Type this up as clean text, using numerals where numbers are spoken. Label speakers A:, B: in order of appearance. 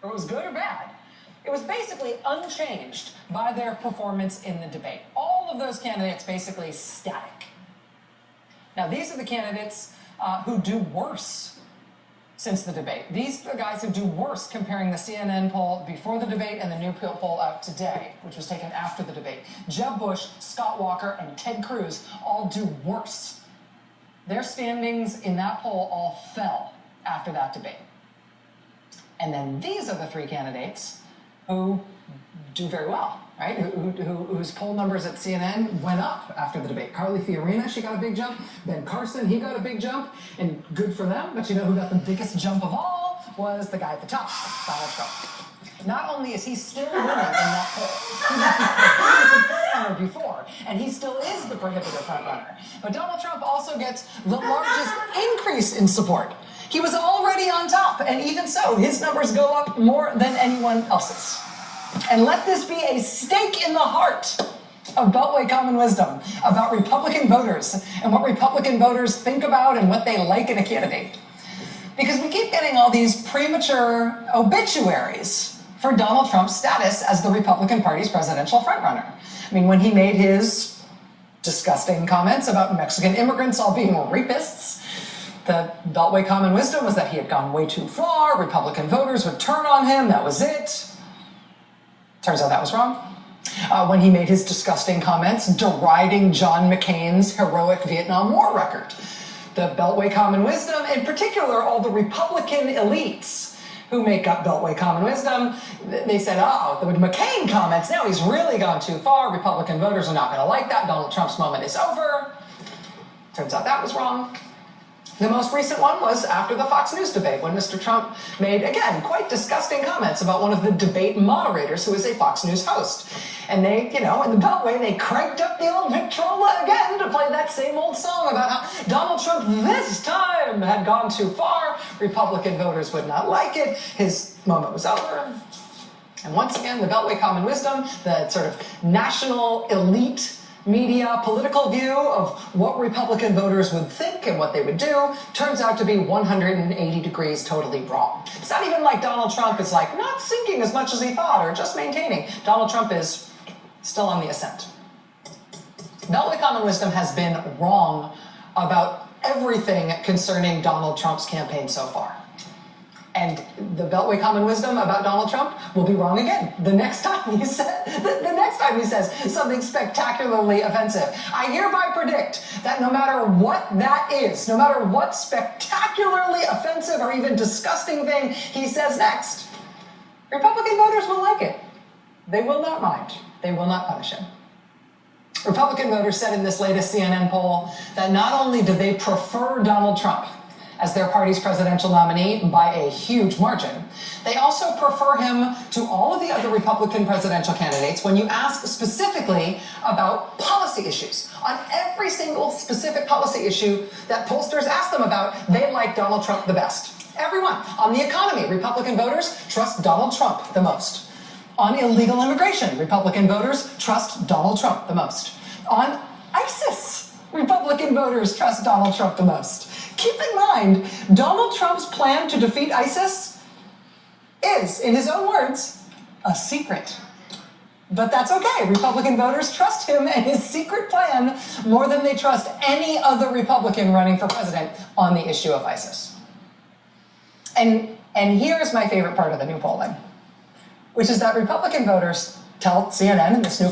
A: Or it was good or bad. It was basically unchanged by their performance in the debate. All of those candidates basically static. Now, these are the candidates who do worse since the debate. These are the guys who do worse comparing the CNN poll before the debate and the new poll out today, which was taken after the debate. Jeb Bush, Scott Walker, and Ted Cruz all do worse. Their standings in that poll all fell after that debate. And then these are the three candidates who do very well, right? Whose poll numbers at CNN went up after the debate. Carly Fiorina, she got a big jump. Ben Carson, he got a big jump, and good for them. But you know who got the biggest jump of all was the guy at the top, Donald Trump. Not only is he still winning in that poll, he was the prohibitive frontrunner before, and he still is the prohibitive frontrunner. But Donald Trump also gets the largest increase in support. He was already on top, and even so, his numbers go up more than anyone else's. And let this be a stake in the heart of Beltway Common Wisdom about Republican voters and what Republican voters think about and what they like in a candidate. Because we keep getting all these premature obituaries for Donald Trump's status as the Republican Party's presidential frontrunner. I mean, when he made his disgusting comments about Mexican immigrants all being rapists, the Beltway Common Wisdom was that he had gone way too far, Republican voters would turn on him, that was it. Turns out that was wrong. When he made his disgusting comments deriding John McCain's heroic Vietnam War record, the Beltway Common Wisdom, in particular all the Republican elites who make up Beltway Common Wisdom, they said, oh, the McCain comments, now he's really gone too far, Republican voters are not going to like that, Donald Trump's moment is over. Turns out that was wrong. The most recent one was after the Fox News debate, when Mr. Trump made, again, quite disgusting comments about one of the debate moderators who is a Fox News host. And they, you know, in the Beltway, they cranked up the old Victrola again to play that same old song about how Donald Trump this time had gone too far. Republican voters would not like it. His moment was over. And once again, the Beltway Common Wisdom, the sort of national elite media political view of what Republican voters would think and what they would do turns out to be 180 degrees totally wrong. It's not even like Donald Trump is like not sinking as much as he thought or just maintaining. Donald Trump is still on the ascent. Beltway Common Wisdom has been wrong about everything concerning Donald Trump's campaign so far. And the Beltway Common Wisdom about Donald Trump will be wrong again the next time he says something spectacularly offensive. I hereby predict that no matter what that is, no matter what spectacularly offensive or even disgusting thing he says next, Republican voters will like it. They will not mind. They will not punish him. Republican voters said in this latest CNN poll that not only do they prefer Donald Trump as their party's presidential nominee by a huge margin, they also prefer him to all of the other Republican presidential candidates when you ask specifically about policy issues. On every single specific policy issue that pollsters ask them about, they like Donald Trump the best. Everyone. On the economy, Republican voters trust Donald Trump the most. On illegal immigration, Republican voters trust Donald Trump the most. On ISIS, Republican voters trust Donald Trump the most. Keep in mind, Donald Trump's plan to defeat ISIS is, in his own words, a secret. But that's okay. Republican voters trust him and his secret plan more than they trust any other Republican running for president on the issue of ISIS. And here's my favorite part of the new polling, which is that Republican voters tell CNN in this new